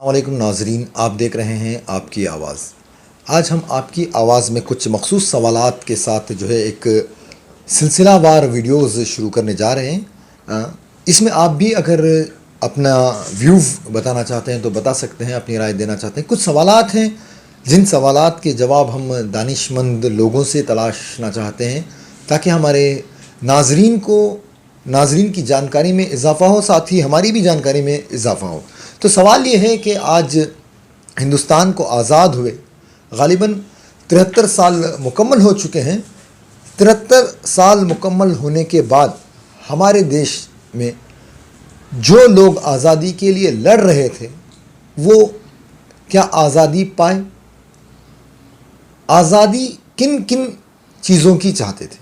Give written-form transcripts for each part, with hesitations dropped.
वालेकुम नाजरीन, आप देख रहे हैं आपकी आवाज़। आज हम आपकी आवाज़ में कुछ मखसूस सवालात के साथ जो है एक सिलसिलावार वीडियोज़ शुरू करने जा रहे हैं। इसमें आप भी अगर अपना व्यू बताना चाहते हैं तो बता सकते हैं, अपनी राय देना चाहते हैं। कुछ सवालात हैं जिन सवालात के जवाब हम दानिशमंद लोगों से तलाशना चाहते हैं ताकि हमारे नाजरीन की जानकारी में इजाफ़ा हो, साथ ही हमारी भी जानकारी में इजाफ़ा हो। तो सवाल ये है कि आज हिंदुस्तान को आज़ाद हुए ग़ालिबन 73 साल मुकम्मल हो चुके हैं। 73 साल मुकम्मल होने के बाद हमारे देश में जो लोग आज़ादी के लिए लड़ रहे थे वो क्या आज़ादी पाए? आज़ादी किन किन चीज़ों की चाहते थे?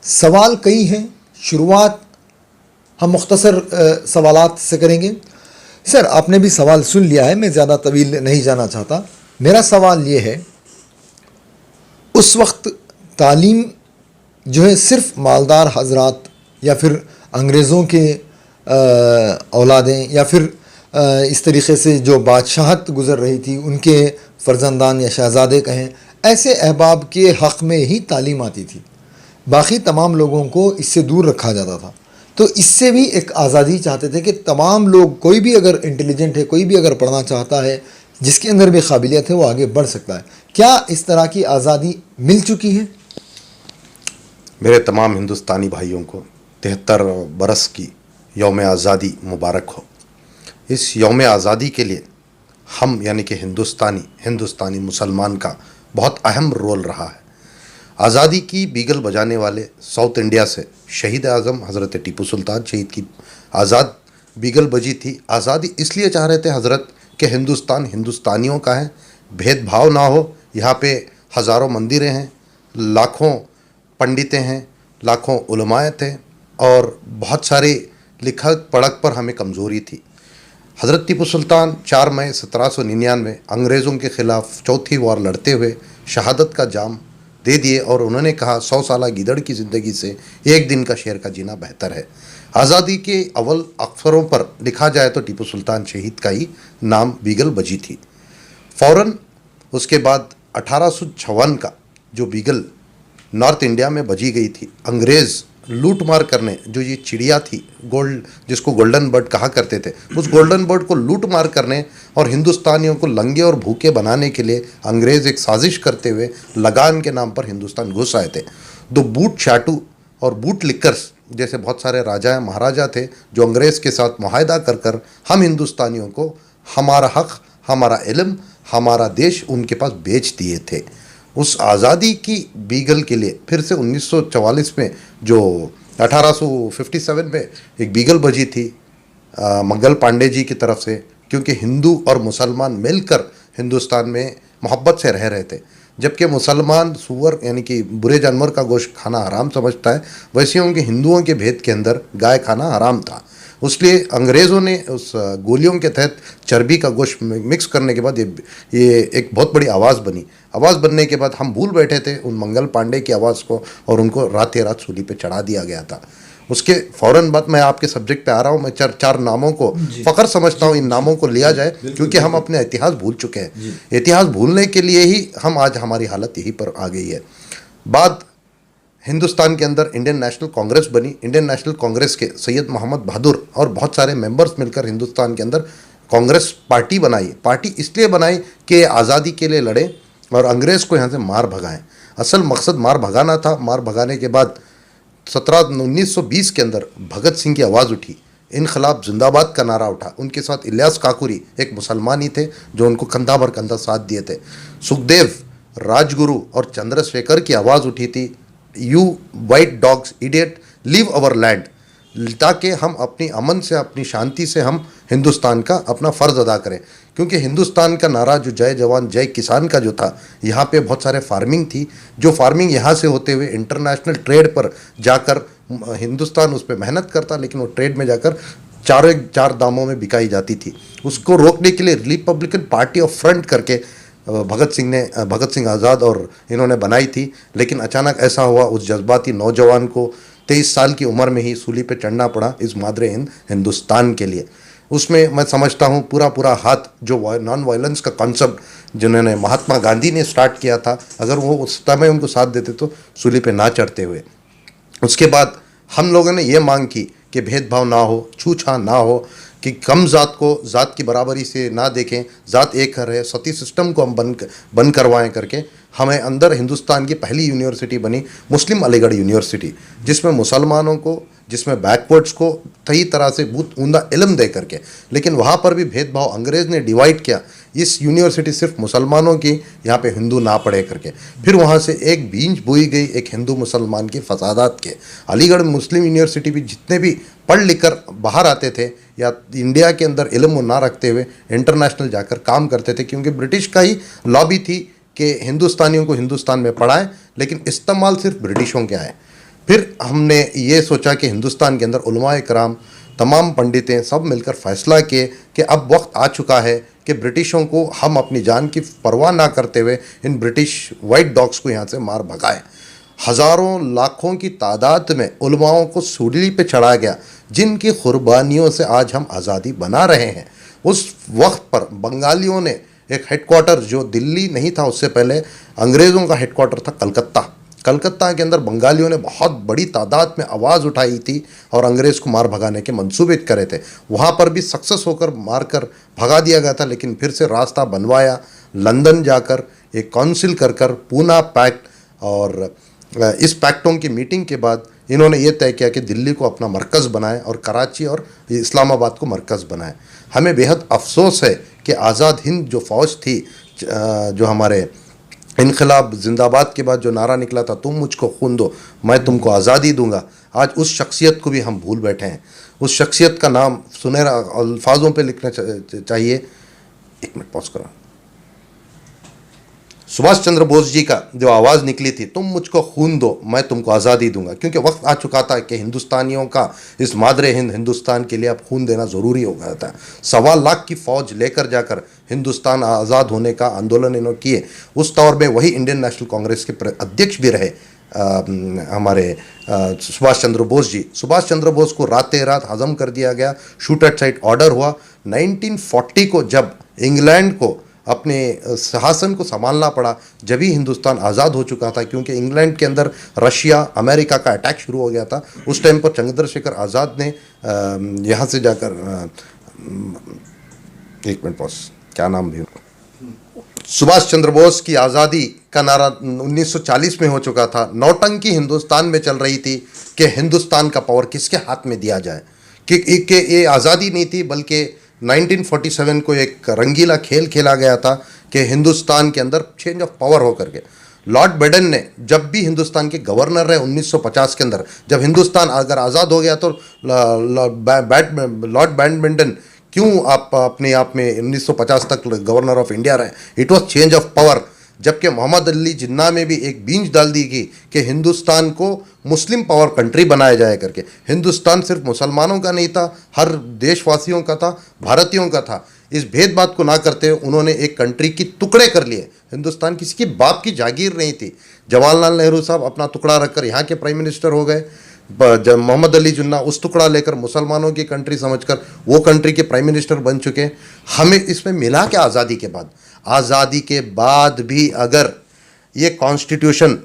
सवाल कई हैं। शुरुआत हम मुख्तसर सवालात से करेंगे। सर, आपने भी सवाल सुन लिया है, मैं ज़्यादा तवील नहीं जाना चाहता। मेरा सवाल ये है, उस वक्त तालीम जो है सिर्फ मालदार हजरात या फिर अंग्रेज़ों के औलादें या फिर इस तरीक़े से जो बादशाहत गुज़र रही थी उनके फ़र्जंदान या शहज़ादे कहें, ऐसे अहबाब के हक़ में ही तालीम आती थी। बाकी तमाम लोगों को इससे दूर रखा जाता था। तो इससे भी एक आज़ादी चाहते थे कि तमाम लोग, कोई भी अगर इंटेलिजेंट है, कोई भी अगर पढ़ना चाहता है, जिसके अंदर भी काबिलियत है, वो आगे बढ़ सकता है। क्या इस तरह की आज़ादी मिल चुकी है? मेरे तमाम हिंदुस्तानी भाइयों को 73 बरस की यौम आज़ादी मुबारक हो। इस यौम आज़ादी के लिए हम यानी कि हिंदुस्तानी मुसलमान का बहुत अहम रोल रहा है। आज़ादी की बीगल बजाने वाले साउथ इंडिया से शहीद आज़म हज़रत टीपू सुल्तान शहीद की आज़ाद बीगल बजी थी। आज़ादी इसलिए चाह रहे थे हज़रत कि हिंदुस्तान हिंदुस्तानियों का है, भेदभाव ना हो। यहाँ पे हज़ारों मंदिरें हैं, लाखों पंडितें हैं, लाखों उलमाए थे और बहुत सारी लिखत पढ़त पर हमें कमज़ोरी थी। हज़रत टीपू सुल्तान 4 मई 1799 अंग्रेज़ों के ख़िलाफ़ चौथी वार लड़ते हुए शहादत का जाम दे दिए और उन्होंने कहा 100 साला गीदड़ की ज़िंदगी से एक दिन का शेर का जीना बेहतर है। आज़ादी के अव्वल अक्षरों पर लिखा जाए तो टीपू सुल्तान शहीद का ही नाम बीगल बजी थी। फ़ौरन उसके बाद 1856 का जो बीगल नॉर्थ इंडिया में बजी गई थी, अंग्रेज़ लूट मार करने, जो ये चिड़िया थी गोल्ड, जिसको गोल्डन बर्ड कहा करते थे, उस गोल्डन बर्ड को लूट मार करने और हिंदुस्तानियों को लंगे और भूखे बनाने के लिए अंग्रेज़ एक साजिश करते हुए लगान के नाम पर हिंदुस्तान घुस आए थे। दो बूट शाटू और बूट लिकर्स जैसे बहुत सारे राजा महाराजा थे जो अंग्रेज़ के साथ मुआहदा कर कर हम हिंदुस्तानियों को हमारा हक़, हमारा इल्म, हमारा देश उनके पास बेच दिए थे। उस आज़ादी की बीगल के लिए फिर से 1944 में जो 1857 में एक बीगल बजी थी मंगल पांडे जी की तरफ से, क्योंकि हिंदू और मुसलमान मिलकर हिंदुस्तान में मोहब्बत से रह रहे थे। जबकि मुसलमान सूअर यानी कि बुरे जानवर का गोश्त खाना हराम समझता है, वैसे उनके हिंदुओं के भेद के अंदर गाय खाना हराम था। उसलिए अंग्रेज़ों ने उस गोलियों के तहत चर्बी का गोश्त मिक्स करने के बाद ये एक बहुत बड़ी आवाज़ बनी। आवाज़ बनने के बाद हम भूल बैठे थे उन मंगल पांडे की आवाज़ को और उनको रात रात सूली पे चढ़ा दिया गया था। उसके फ़ौरन बाद मैं आपके सब्जेक्ट पे आ रहा हूँ। मैं चार नामों को फ़ख्र समझता हूँ, इन नामों को लिया जाए क्योंकि हम अपने इतिहास भूल चुके हैं। इतिहास भूलने के लिए ही हम आज हमारी हालत यहीं पर आ गई है। बाद हिंदुस्तान के अंदर इंडियन नेशनल कांग्रेस बनी। इंडियन नेशनल कांग्रेस के सैयद मोहम्मद बहादुर और बहुत सारे मेंबर्स मिलकर हिंदुस्तान के अंदर कांग्रेस पार्टी बनाई। पार्टी इसलिए बनाई कि आज़ादी के लिए लड़े और अंग्रेज़ को यहाँ से मार भगाएं। असल मकसद मार भगाना था। मार भगाने के बाद 1920 के अंदर भगत सिंह की आवाज़ उठी, इनकलाब जिंदाबाद का नारा उठा। उनके साथ इलियास काकुरी एक मुसलमान ही थे जो उनको कंधा भर कंधा साथ दिए थे। सुखदेव, राजगुरु और चंद्रशेखर की आवाज़ उठी थी, you white dogs idiot leave our land, ताकि हम अपनी अमन से, अपनी शांति से हम हिंदुस्तान का अपना फ़र्ज़ अदा करें। क्योंकि हिंदुस्तान का नारा जो जय जवान जय किसान का जो था, यहाँ पे बहुत सारे फार्मिंग थी, जो फार्मिंग यहाँ से होते हुए इंटरनेशनल ट्रेड पर जाकर हिंदुस्तान उस पर मेहनत करता, लेकिन वो ट्रेड में जाकर चार दामों में बिकाई जाती थी। उसको रोकने के लिए रिपब्लिकन पार्टी ऑफ फ्रंट करके भगत सिंह आज़ाद और इन्होंने बनाई थी। लेकिन अचानक ऐसा हुआ, उस जज्बाती नौजवान को 23 साल की उम्र में ही सूली पे चढ़ना पड़ा इस मादरे हिंद हिंदुस्तान के लिए। उसमें मैं समझता हूँ पूरा हाथ जो नॉन वायलेंस का कॉन्सेप्ट जिन्होंने महात्मा गांधी ने स्टार्ट किया था, अगर वो उस समय उनको साथ देते तो सूली पे ना चढ़ते हुए। उसके बाद हम लोगों ने ये मांग की कि भेदभाव ना हो, छूछा ना हो, कि कम ज़ात को ज़ात की बराबरी से ना देखें, ज़ात एक है, सती सिस्टम को हम बंद करवाएं करके हमें अंदर हिंदुस्तान की पहली यूनिवर्सिटी बनी मुस्लिम अलीगढ़ यूनिवर्सिटी, जिसमें मुसलमानों को, जिसमें बैकवर्ड्स को सही तरह से बहुत ऊंदा इल्म दे करके, लेकिन वहाँ पर भी भेदभाव अंग्रेज़ ने डिवाइड किया, इस यूनिवर्सिटी सिर्फ मुसलमानों की, यहाँ पे हिंदू ना पढ़े करके। फिर वहाँ से एक बीज बोई गई एक हिंदू मुसलमान के फसादात के। अलीगढ़ मुस्लिम यूनिवर्सिटी भी जितने भी पढ़ लिख कर बाहर आते थे या इंडिया के अंदर इल्म ना रखते हुए इंटरनेशनल जाकर काम करते थे, क्योंकि ब्रिटिश का ही लॉबी थी कि हिंदुस्तानियों को हिंदुस्तान में पढ़ाएं, लेकिन इस्तेमाल सिर्फ ब्रिटिशों के आए। फिर हमने ये सोचा कि हिंदुस्तान के अंदर उलमाए कराम, तमाम पंडितें सब मिलकर फ़ैसला किए कि अब वक्त आ चुका है कि ब्रिटिशों को हम अपनी जान की परवाह ना करते हुए इन ब्रिटिश वाइट डॉग्स को यहाँ से मार भगाएं। हज़ारों लाखों की तादाद में उलमाओं को सूली पे चढ़ाया गया, जिनकी कुर्बानियों से आज हम आज़ादी बना रहे हैं। उस वक्त पर बंगालियों ने एक हेडक्वार्टर, जो दिल्ली नहीं था उससे पहले अंग्रेज़ों का हेडक्वार्टर था कलकत्ता के अंदर बंगालियों ने बहुत बड़ी तादाद में आवाज़ उठाई थी और अंग्रेज़ को मार भगाने के मंसूबे करे थे। वहाँ पर भी सक्सेस होकर मारकर भगा दिया गया था, लेकिन फिर से रास्ता बनवाया, लंदन जाकर एक काउंसिल कर पूना पैक्ट, और इस पैक्टों की मीटिंग के बाद इन्होंने ये तय किया कि दिल्ली को अपना मरकज़ बनाएं और कराची और इस्लामाबाद को मरकज़ बनाएं। हमें बेहद अफसोस है कि आज़ाद हिंद जो फ़ौज थी, जो हमारे इनकलाब जिंदाबाद के बाद जो नारा निकला था, तुम मुझको खून दो मैं तुमको आज़ादी दूंगा, आज उस शख्सियत को भी हम भूल बैठे हैं। उस शख्सियत का नाम सुनहरा अल्फाजों पे लिखना चाहिए। एक मिनट पॉज करो। सुभाष चंद्र बोस जी का जो आवाज़ निकली थी, तुम मुझको खून दो मैं तुमको आज़ादी दूंगा, क्योंकि वक्त आ चुका था कि हिंदुस्तानियों का इस मादरे हिंद हिंदुस्तान के लिए अब खून देना ज़रूरी हो गया था। 1.25 लाख की फ़ौज लेकर जाकर हिंदुस्तान आज़ाद होने का आंदोलन इन्होंने किए। उस दौर में वही इंडियन नेशनल कांग्रेस के अध्यक्ष भी रहे हमारे सुभाष चंद्र बोस जी। सुभाष चंद्र बोस को रातें रात हज़म कर दिया गया, शूट एट साइट ऑर्डर हुआ। 1940 को जब इंग्लैंड को अपने शासन को संभालना पड़ा, जब ही हिंदुस्तान आज़ाद हो चुका था, क्योंकि इंग्लैंड के अंदर रशिया अमेरिका का अटैक शुरू हो गया था। उस टाइम पर चंद्रशेखर आज़ाद ने यहाँ से जाकर एक मिनट पॉज, क्या नाम भी, सुभाष चंद्र बोस की आज़ादी का नारा 1940 में हो चुका था। नौटंकी हिंदुस्तान में चल रही थी कि हिंदुस्तान का पावर किसके हाथ में दिया जाए, कि ये आज़ादी नहीं थी, बल्कि 1947 को एक रंगीला खेल खेला गया था कि हिंदुस्तान के अंदर चेंज ऑफ पावर हो करके। लॉर्ड बेडन ने जब भी हिंदुस्तान के गवर्नर रहे 1950 के अंदर, जब हिंदुस्तान अगर आज़ाद हो गया तो लॉर्ड बैडमिंटन क्यों आप अपने आप में 1950 तक गवर्नर ऑफ इंडिया रहे? It was change of power. जबकि मोहम्मद अली जिन्ना में भी एक बीज डाल दी गई कि हिंदुस्तान को मुस्लिम पावर कंट्री बनाया जाए करके। हिंदुस्तान सिर्फ मुसलमानों का नहीं था, हर देशवासियों का था, भारतीयों का था। इस भेदभाव को ना करते हुए उन्होंने एक कंट्री की टुकड़े कर लिए। हिंदुस्तान किसी की बाप की जागीर नहीं थी। जवाहरलाल नेहरू साहब अपना टुकड़ा रखकर यहाँ के प्राइम मिनिस्टर हो गए। जब मोहम्मद अली जिन्ना उस टुकड़ा लेकर मुसलमानों की कंट्री समझकर वो कंट्री के प्राइम मिनिस्टर बन चुके। हमें इसमें मिला क्या आज़ादी के बाद? आज़ादी के बाद भी अगर ये कॉन्स्टिट्यूशन,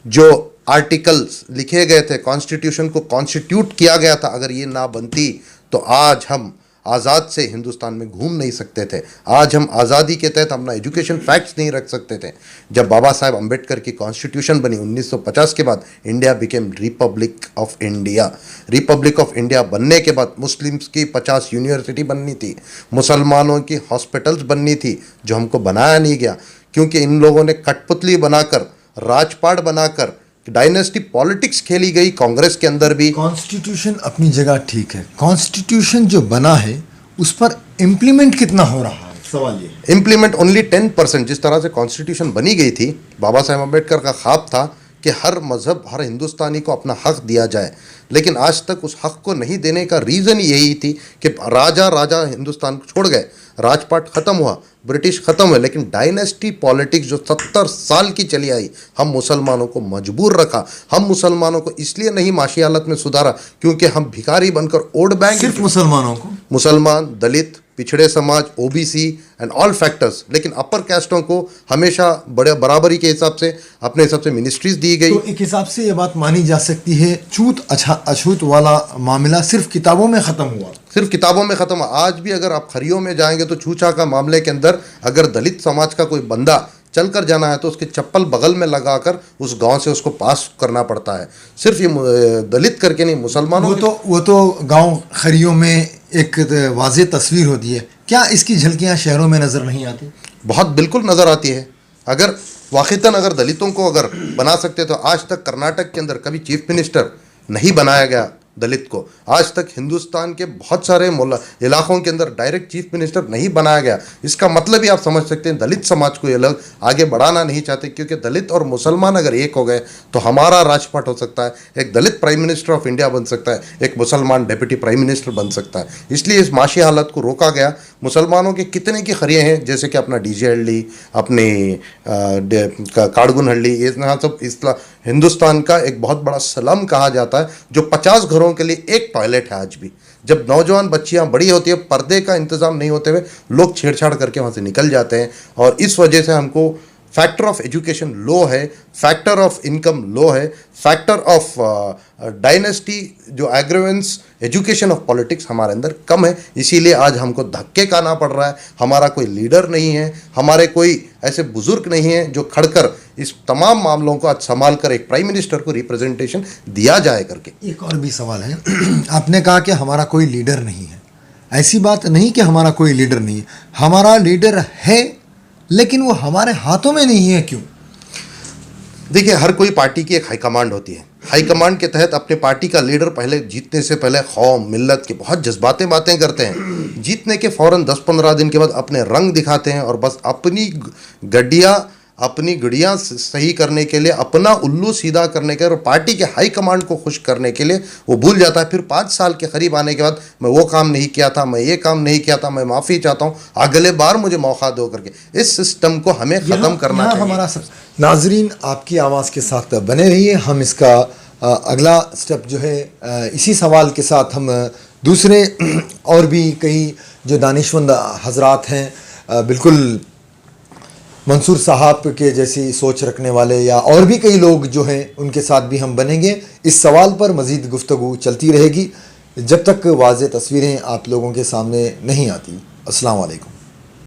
जो आर्टिकल्स लिखे गए थे, कॉन्स्टिट्यूशन को कॉन्स्टिट्यूट किया गया था, अगर ये ना बनती तो आज हम आज़ाद से हिंदुस्तान में घूम नहीं सकते थे। आज हम आज़ादी के तहत अपना एजुकेशन फैक्ट्स नहीं रख सकते थे। जब बाबा साहेब अम्बेडकर की कॉन्स्टिट्यूशन बनी 1950 के बाद, India became Republic of India. Republic of India बनने के बाद मुस्लिम्स की 50 यूनिवर्सिटी बननी थी, मुसलमानों की हॉस्पिटल्स बननी थी, जो हमको बनाया नहीं गया, क्योंकि इन लोगों ने कठपुतली बनाकर, राजपाट बनाकर डायनेस्टी पॉलिटिक्स खेली गई। कांग्रेस के अंदर भी कॉन्स्टिट्यूशन अपनी जगह ठीक है, कॉन्स्टिट्यूशन जो बना है उस पर इम्प्लीमेंट कितना हो रहा है, सवाल ये। Implement only 10%। जिस तरह से कॉन्स्टिट्यूशन बनी गई थी, बाबा साहेब अम्बेडकर का ख्वाब था कि हर मज़हब, हर हिंदुस्तानी को अपना हक़ दिया जाए, लेकिन आज तक उस हक़ को नहीं देने का रीज़न यही थी कि राजा हिंदुस्तान को छोड़ गए, राजपाट ख़त्म हुआ, ब्रिटिश ख़त्म हुए, लेकिन डायनेस्टी पॉलिटिक्स जो 70 साल की चली आई, हम मुसलमानों को मजबूर रखा। हम मुसलमानों को इसलिए नहीं माशी हालत में सुधारा क्योंकि हम भिखारी बनकर वोट बैंक, सिर्फ मुसलमानों को, मुसलमान, दलित, पिछड़े समाज, ओबीसी एंड ऑल फैक्टर्स, लेकिन अपर कास्टों को हमेशा बड़े बराबरी के हिसाब से अपने हिसाब से मिनिस्ट्रीज दी गई। तो एक हिसाब से ये बात मानी जा सकती है, छूत अछूत वाला मामला सिर्फ किताबों में ख़त्म हुआ, सिर्फ किताबों में ख़त्म। आज भी अगर आप खरियों में जाएंगे तो छूछा का मामले के अंदर अगर दलित समाज का कोई बंदा चल कर जाना है तो उसके चप्पल बगल में लगाकर उस गांव से उसको पास करना पड़ता है। सिर्फ ये दलित करके नहीं, मुसलमानों वो तो गांव खरियों में एक वाज़ेह तस्वीर होती है। क्या इसकी झलकियां शहरों में नज़र नहीं आती? बहुत बिल्कुल नज़र आती है। अगर वाक़ितन अगर दलितों को अगर बना सकते तो आज तक कर्नाटक के अंदर कभी चीफ मिनिस्टर नहीं बनाया गया दलित को। आज तक हिंदुस्तान के बहुत सारे इलाकों के अंदर डायरेक्ट चीफ मिनिस्टर नहीं बनाया गया। इसका मतलब ही आप समझ सकते हैं दलित समाज को ये लोग आगे बढ़ाना नहीं चाहते, क्योंकि दलित और मुसलमान अगर एक हो गए तो हमारा राजपाट हो सकता है, एक दलित प्राइम मिनिस्टर ऑफ इंडिया बन सकता है, एक मुसलमान डेप्यूटी प्राइम मिनिस्टर बन सकता है। इसलिए इस माशी हालत को रोका गया। मुसलमानों के कितने की खरियाँ हैं, जैसे कि अपना डीजे हल्ली, अपनी काड़गुन हल्ली, ये सब हिंदुस्तान का एक बहुत बड़ा सलम कहा जाता है, जो 50 घरों के लिए एक टॉयलेट है आज भी। जब नौजवान बच्चियां बड़ी होती है, पर्दे का इंतज़ाम नहीं होते हुए लोग छेड़छाड़ करके वहाँ से निकल जाते हैं, और इस वजह से हमको फैक्टर ऑफ एजुकेशन लो है, फैक्टर ऑफ इनकम लो है, फैक्टर ऑफ डायनेस्टी जो एग्रीवेंस एजुकेशन ऑफ पॉलिटिक्स हमारे अंदर कम है। इसीलिए आज हमको धक्के खाना पड़ रहा है। हमारा कोई लीडर नहीं है, हमारे कोई ऐसे बुजुर्ग नहीं है जो खड़कर इस तमाम मामलों को आज संभाल कर एक प्राइम मिनिस्टर को रिप्रेजेंटेशन दिया जाए करके। एक और भी सवाल है, आपने कहा कि हमारा कोई लीडर नहीं है। ऐसी बात नहीं कि हमारा कोई लीडर नहीं है, हमारा लीडर है, लेकिन वो हमारे हाथों में नहीं है। क्यों? देखिए, हर कोई पार्टी की एक हाईकमांड होती है। हाईकमांड के तहत अपने पार्टी का लीडर पहले जीतने से पहले कौम मिल्लत की बहुत जज्बातें बातें करते हैं। जीतने के फ़ौरन 10-15 दिन के बाद अपने रंग दिखाते हैं और बस अपनी गड़ियाँ सही करने के लिए, अपना उल्लू सीधा करने के लिए और पार्टी के हाई कमांड को खुश करने के लिए वो भूल जाता है। फिर 5 साल के करीब आने के बाद मैं वो काम नहीं किया था, मैं ये काम नहीं किया था, मैं माफ़ी चाहता हूँ, अगले बार मुझे मौका दो करके। इस सिस्टम को हमें ख़त्म करना चाहिए। हमारा सब नाजरीन आपकी आवाज़ के साथ बने रहिए। हम इसका अगला स्टेप जो है इसी सवाल के साथ हम दूसरे और भी कई जो दानिशमंद हजरात हैं, बिल्कुल मंसूर साहब के जैसी सोच रखने वाले या और भी कई लोग जो हैं, उनके साथ भी हम बनेंगे। इस सवाल पर मज़ीद गुफ्तगू चलती रहेगी जब तक वाज़ेह तस्वीरें आप लोगों के सामने नहीं आती। अस्सलाम वालेकुम।